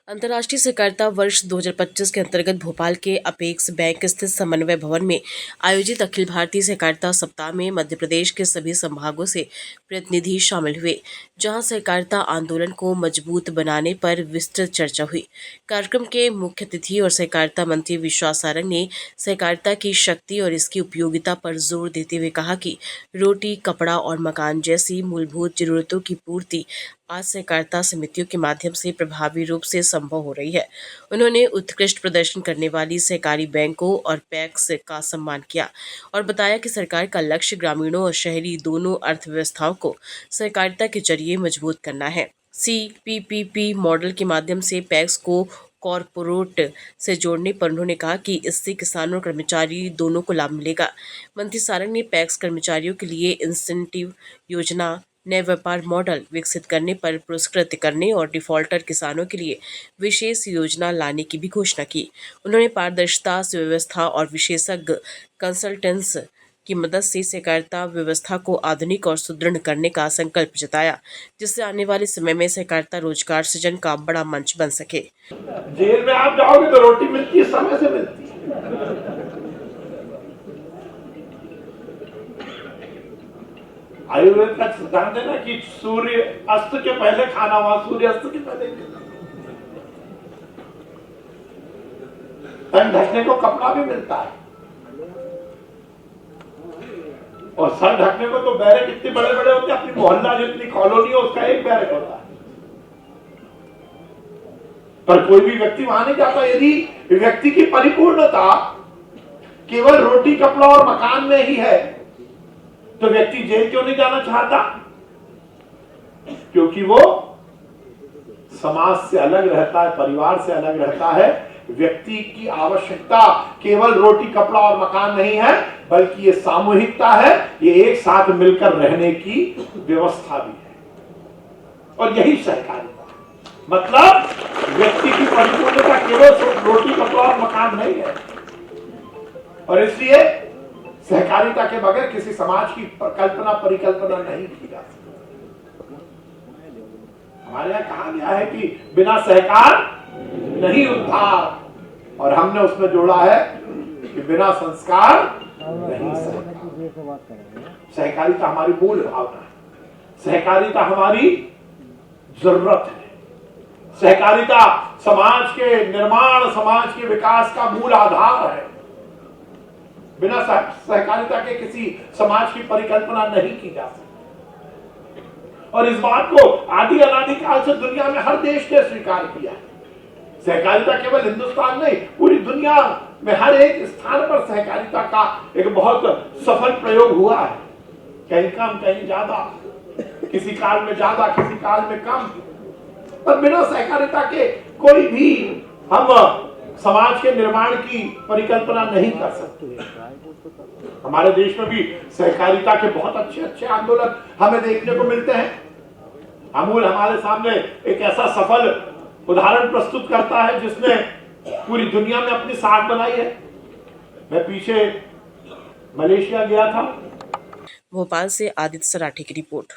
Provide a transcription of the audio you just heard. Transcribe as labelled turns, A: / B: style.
A: अंतर्राष्ट्रीय सहकारिता वर्ष 2025 के अंतर्गत भोपाल के अपेक्स बैंक स्थित समन्वय भवन में आयोजित अखिल भारतीय सहकारिता सप्ताह में मध्य प्रदेश के सभी संभागों से प्रतिनिधि शामिल हुए, जहां सहकारिता आंदोलन को मजबूत बनाने पर विस्तृत चर्चा हुई। कार्यक्रम के मुख्य अतिथि और सहकारिता मंत्री विश्वास सारंग ने सहकारिता की शक्ति और इसकी उपयोगिता पर जोर देते हुए कहा कि रोटी, कपड़ा और मकान जैसी मूलभूत जरूरतों की पूर्ति आज सहकारिता समितियों के माध्यम से प्रभावी रूप से संभव हो रही है। उन्होंने उत्कृष्ट प्रदर्शन करने वाली सहकारी बैंकों और पैक्स का सम्मान किया और बताया कि सरकार का लक्ष्य ग्रामीणों और शहरी दोनों अर्थव्यवस्थाओं को सहकारिता के जरिए मजबूत करना है। CPPP मॉडल के माध्यम से पैक्स को कॉरपोरेट से जोड़ने पर उन्होंने कहा कि इससे किसानों और कर्मचारी दोनों को लाभ मिलेगा। मंत्री सारंग ने पैक्स कर्मचारियों के लिए इंसेंटिव योजना, नए व्यापार मॉडल विकसित करने पर पुरस्कृत करने और डिफॉल्टर किसानों के लिए विशेष योजना लाने की भी घोषणा की। उन्होंने पारदर्शिता, सुव्यवस्था और विशेषज्ञ कंसल्टेंट्स की मदद से सहकारिता व्यवस्था को आधुनिक और सुदृढ़ करने का संकल्प जताया, जिससे आने वाले समय में सहकारिता रोजगार सृजन का बड़ा मंच बन सके।
B: जेल में आप जाओगे तो रोटी मिलती है, समय से मिलती है। आयुर्वेद का सिद्धांत है ना कि सूर्य अस्त के पहले खाना हुआ, सूर्य अस्त के पहले तन ढकने को कपड़ा भी मिलता है, और सर ढकने को तो बैरक इतने बड़े बड़े होते हैं, अपनी मोहल्ला जितनी कॉलोनी हो उसका एक बैरक होता है, पर कोई भी व्यक्ति वहां नहीं जाता। यदि व्यक्ति की परिपूर्णता केवल रोटी, कपड़ा और मकान में ही है तो व्यक्ति जेल क्यों नहीं जाना चाहता? क्योंकि वो समाज से अलग रहता है, परिवार से अलग रहता है। व्यक्ति की आवश्यकता केवल रोटी, कपड़ा और मकान नहीं है, बल्कि ये सामूहिकता है, ये एक साथ मिलकर रहने की व्यवस्था भी है, और यही सहकारिता। मतलब व्यक्ति की परिपूर्णता केवल रोटी, कपड़ा और मकान नहीं है, और इसलिए सहकारिता के बगैर किसी समाज की कल्पना, परिकल्पना नहीं की जा सकती। हमारे यहाँ कहा गया है कि बिना सहकार नहीं उद्धार, और हमने उसमें जोड़ा है कि बिना संस्कार नहीं सहकार। सहकारिता हमारी मूल भावना है, सहकारिता हमारी जरूरत है, सहकारिता समाज के निर्माण, समाज के विकास का मूल आधार है। बिना सहकारिता के किसी समाज की परिकल्पना नहीं की जा सकती, और इस बात को आदि अनादि काल से दुनिया में हर देश ने स्वीकार किया है। सहकारिता केवल हिंदुस्तान नहीं, पूरी दुनिया में हर एक स्थान पर सहकारिता का एक बहुत सफल प्रयोग हुआ है, कहीं कम कहीं ज्यादा, किसी काल में ज्यादा, किसी काल में कम, पर बिना सहकारिता के कोई भी हम समाज के निर्माण की परिकल्पना नहीं कर सकते। हमारे देश में भी सहकारिता के बहुत अच्छे अच्छे आंदोलन हमें देखने को मिलते हैं। अमूल हमारे सामने एक ऐसा सफल उदाहरण प्रस्तुत करता है जिसने पूरी दुनिया में अपनी साख बनाई है। मैं पीछे मलेशिया गया था।
A: भोपाल से आदित्य सराठी की रिपोर्ट।